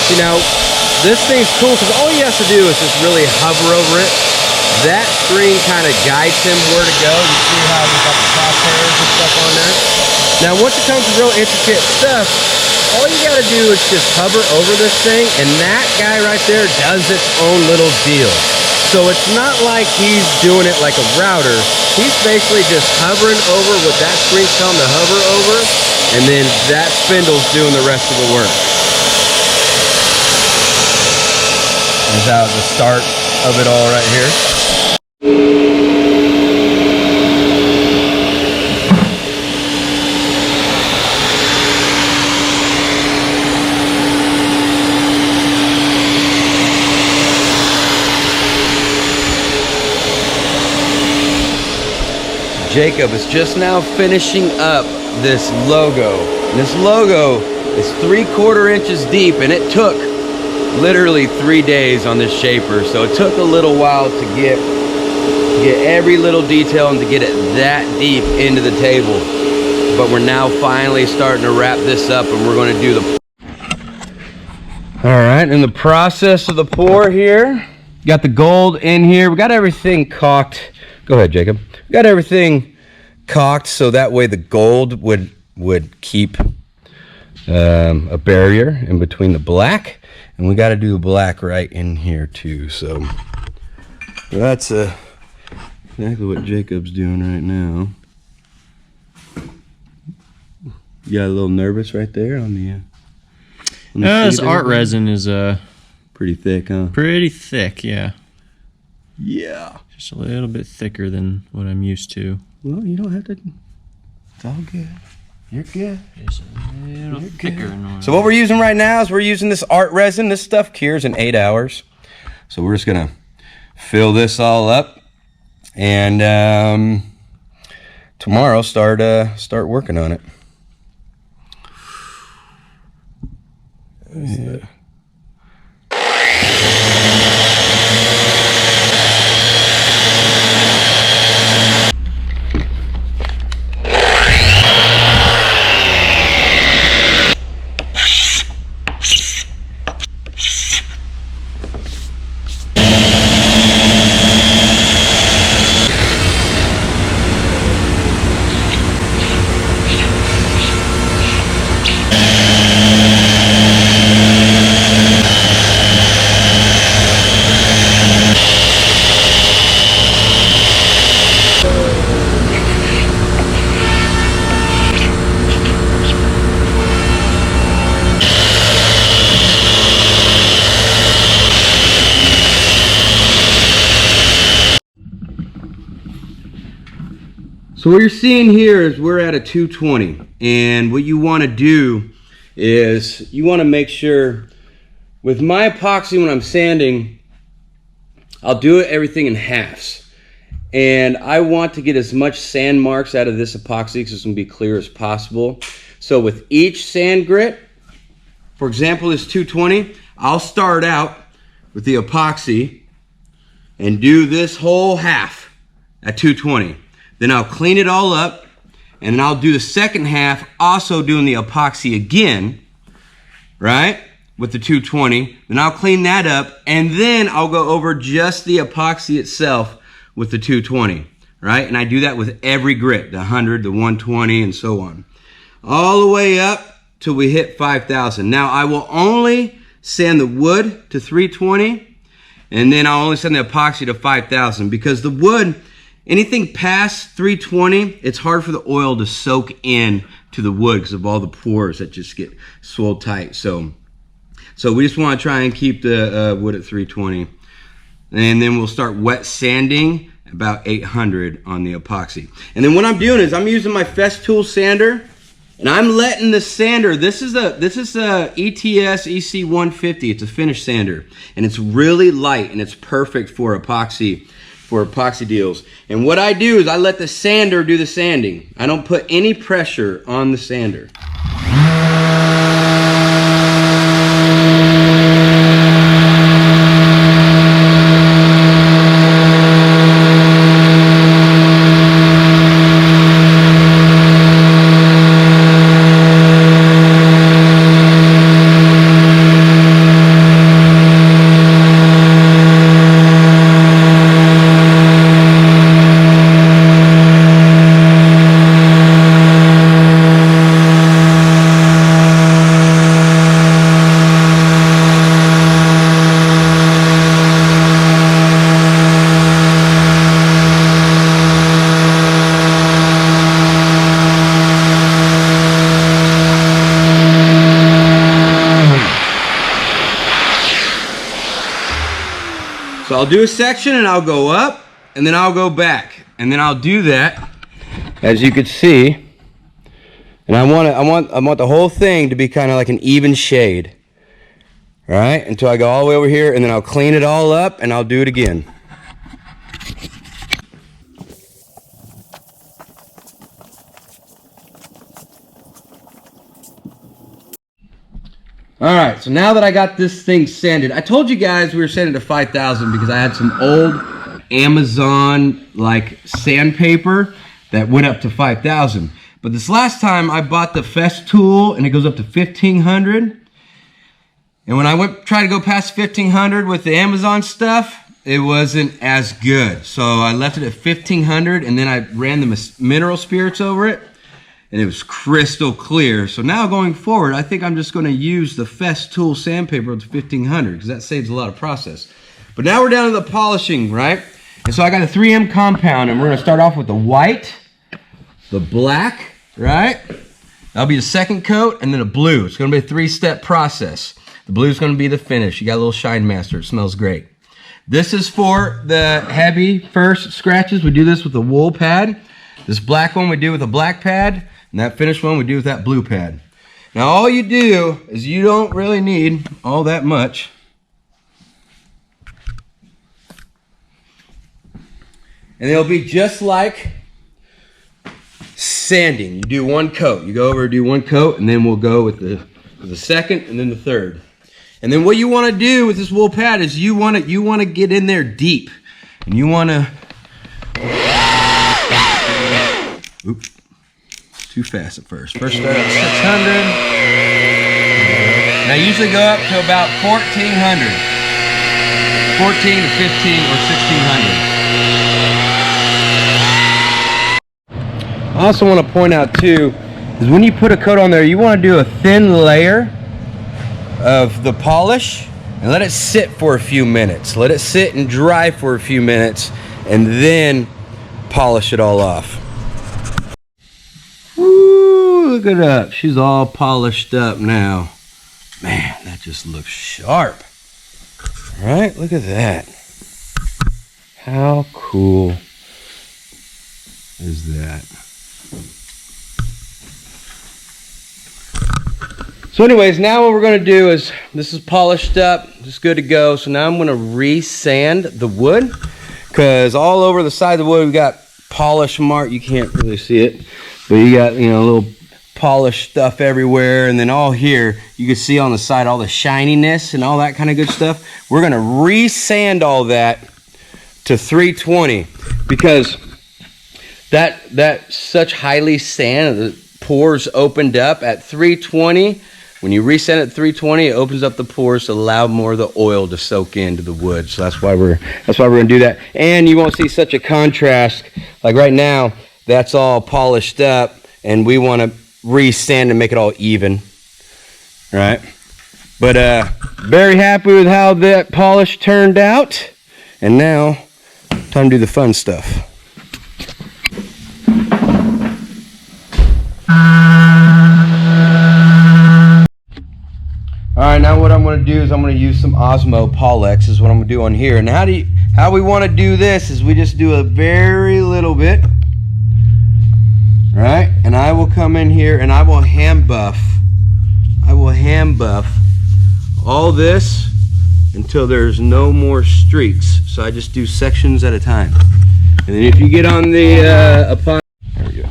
See, now, this thing's cool because all he has to do is just really hover over it. That screen kind of guides him where to go. You see how he's got the crosshairs and stuff on there? Now, once it comes to real intricate stuff, all you got to do is just hover over this thing, and that guy right there does its own little deal. So it's not like he's doing it like a router. He's basically just hovering over what that screen's telling him to hover over, and then that spindle's doing the rest of the work. Is that the start of it all right here? Jacob is just now finishing up this logo. And this logo is 3/4 inches deep, and it took literally 3 days on this shaper. So it took a little while to get every little detail and to get it that deep into the table. But we're now finally starting to wrap this up, and we're going to do the... All right, in the process of the pour here, got the gold in here. We got everything caulked. Go ahead, Jacob. We got everything caulked so that way the gold would keep a barrier in between the black. And we got to do the black right in here too. So that's exactly what Jacob's doing right now. You got a little nervous right there on the this art resin is pretty thick, huh? Pretty thick, yeah. Yeah. Just a little bit thicker than what I'm used to. Well, you don't have to. It's all good. You're good. Just a little thicker. So what we're using right now is we're using this art resin. This stuff cures in 8 hours. So we're just gonna fill this all up, and tomorrow start working on it. Yeah. So what you're seeing here is we're at a 220, and what you want to do is you want to make sure with my epoxy when I'm sanding, I'll do everything in halves, and I want to get as much sand marks out of this epoxy because it's going to be clear as possible. So with each sand grit, for example this 220, I'll start out with the epoxy and do this whole half at 220. Then I'll clean it all up, and then I'll do the second half also doing the epoxy again, right, with the 220. Then I'll clean that up, and then I'll go over just the epoxy itself with the 220, right? And I do that with every grit, the 100, the 120, and so on. All the way up till we hit 5,000. Now I will only sand the wood to 320, and then I'll only sand the epoxy to 5,000 because the wood, anything past 320, it's hard for the oil to soak in to the wood because of all the pores that just get swelled tight. So we just want to try and keep the wood at 320. And then we'll start wet sanding about 800 on the epoxy. And then what I'm doing is I'm using my Festool sander, and I'm letting the sander, this is a ETS EC 150. It's a finish sander, and it's really light, and it's perfect for epoxy deals. And what I do is I let the sander do the sanding. I don't put any pressure on the sander. I'll do a section and I'll go up and then I'll go back. And then I'll do that, as you can see. And I want the whole thing to be kind of like an even shade. All right, until I go all the way over here, and then I'll clean it all up and I'll do it again. All right, so now that I got this thing sanded, I told you guys we were sanding to 5,000 because I had some old Amazon like sandpaper that went up to 5,000. But this last time I bought the Fest tool and it goes up to 1,500. And when I tried to go past 1,500 with the Amazon stuff, it wasn't as good. So I left it at 1,500 and then I ran the mineral spirits over it. And it was crystal clear. So now going forward, I think I'm just going to use the Fest tool sandpaper with 1,500 because that saves a lot of process. But now we're down to the polishing, right? And so I got a 3M compound, and we're going to start off with the white, the black, right? That'll be the second coat, and then a blue. It's going to be a 3-step process. The blue is going to be the finish. You got a little Shine Master. It smells great. This is for the heavy first scratches. We do this with a wool pad. This black one we do with a black pad. And that finished one we do with that blue pad. Now all you do is you don't really need all that much. And it'll be just like sanding. You do one coat. You go over and do one coat, and then we'll go with the second and then the third. And then what you want to do with this wool pad is you want to get in there deep. And you want to... Oops. Too fast at first. First start at 600. And I usually go up to about 1,400. 14 to 15 or 1,600. I also want to point out too, is when you put a coat on there, you want to do a thin layer of the polish and let it sit for a few minutes. Let it sit and dry for a few minutes and then polish it all off. Look it up. She's all polished up now. Man, that just looks sharp. All right, look at that. How cool is that? So anyways, now what we're going to do is, this is polished up. It's good to go. So now I'm going to re-sand the wood, because all over the side of the wood we got polish mark. You can't really see it, but you got, you know, little polished stuff everywhere, and then all here you can see on the side all the shininess and all that kind of good stuff. We're going to re-sand all that to 320 because that such highly sand, the pores opened up at 320. When you re-sand at 320, it opens up the pores to allow more of the oil to soak into the wood. So that's why we're going to do that. And you won't see such a contrast. Like right now, that's all polished up, and we want to re-sand and make it all even, right? But very happy with how that polish turned out, and now time to do the fun stuff. All right, now what I'm going to do is I'm going to use some Osmo Polex is what I'm going to do on here. And how we want to do this is we just do a very little bit. Right, and I will come in here and I will hand buff all this until there's no more streaks. So I just do sections at a time. And then if you get on the epoxy, there we go.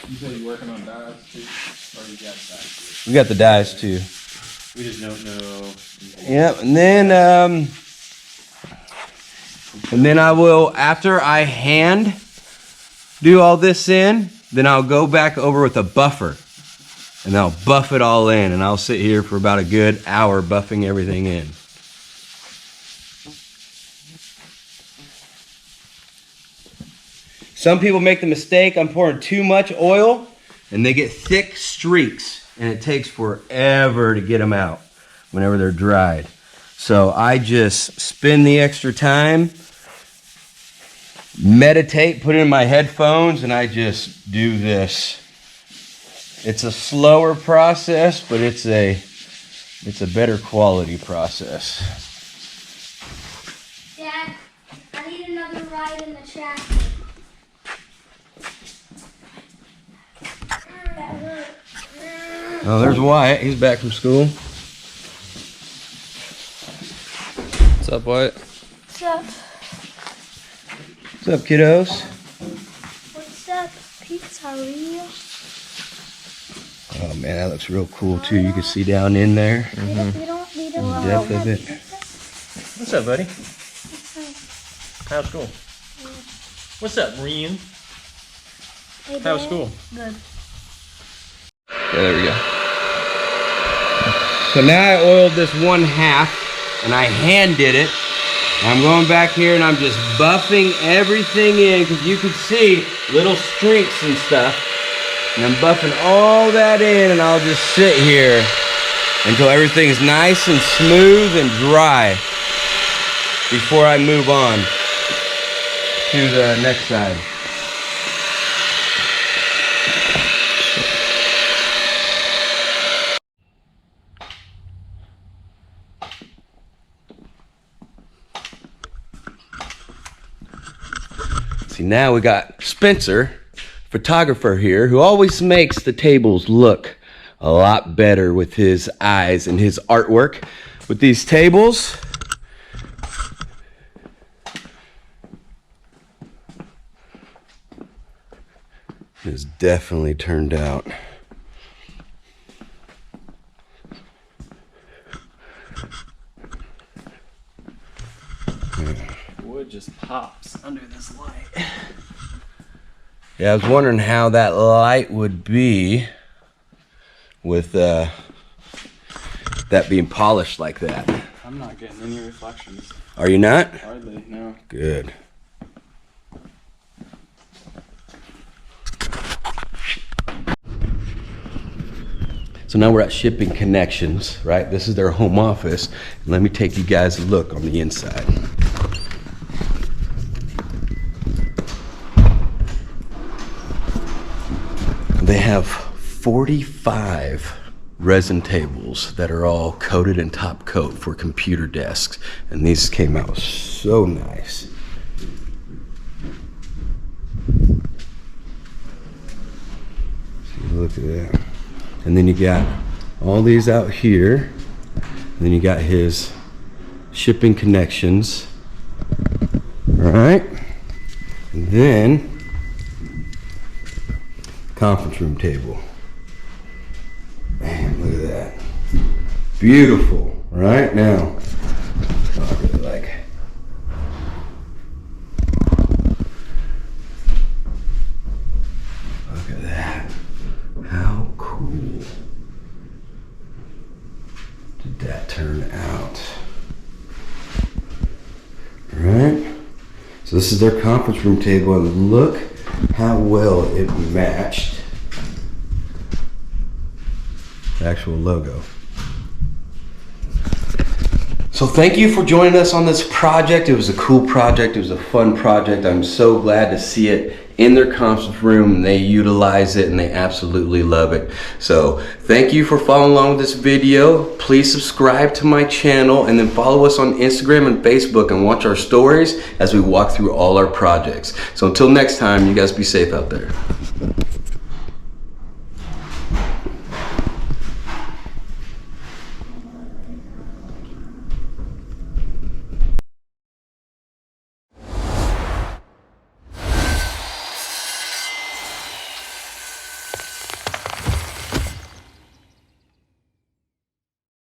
You said you're working on dyes too, or you got dyes too? We got the dyes too. We just don't know. Yep, and then I will, after I hand do all this in, then I'll go back over with a buffer and I'll buff it all in, and I'll sit here for about a good hour buffing everything in. Some people make the mistake on pouring too much oil and they get thick streaks, and it takes forever to get them out whenever they're dried. So I just spend the extra time, meditate, put it in my headphones, and I just do this. It's a slower process, but it's a better quality process. hide in the trash. Oh, there's Wyatt. He's back from school. What's up, Wyatt? What's up? What's up, kiddos? What's up, pizzeria? Oh man, that looks real cool too. You can see down in there. We don't need a The depth of it. What's up, buddy? How's school? What's up, Rian? Hey, How's Dad. school? Good. Yeah, there we go. So now I oiled this 1/2 and I hand did it. I'm going back here and I'm just buffing everything in because you can see little streaks and stuff. And I'm buffing all that in and I'll just sit here until everything's nice and smooth and dry before I move on to the next side. See, now we got Spencer, photographer here, who always makes the tables look a lot better with his eyes and his artwork. With these tables, it's definitely turned out. Wood just pops under this light. Yeah, I was wondering how that light would be with that being polished like that. I'm not getting any reflections. Are you not? Hardly, no. Good. So now we're at Shipping Connections, right? This is their home office. Let me take you guys a look on the inside. They have 45 resin tables that are all coated in top coat for computer desks. And these came out so nice. See, look at that. And then you got all these out here. And then you got his Shipping Connections. All right. And then conference room table. Man, look at that. Beautiful, right? Now, I really like it. Look at that. How cool did that turn out? All right. So this is their conference room table, and look how well it matched the actual logo. So thank you for joining us on this project. It was a cool project. It was a fun project. I'm so glad to see it in their conference room, and they utilize it and they absolutely love it. So thank you for following along with this video. Please subscribe to my channel and then follow us on Instagram and Facebook and watch our stories as we walk through all our projects. So until next time, you guys be safe out there.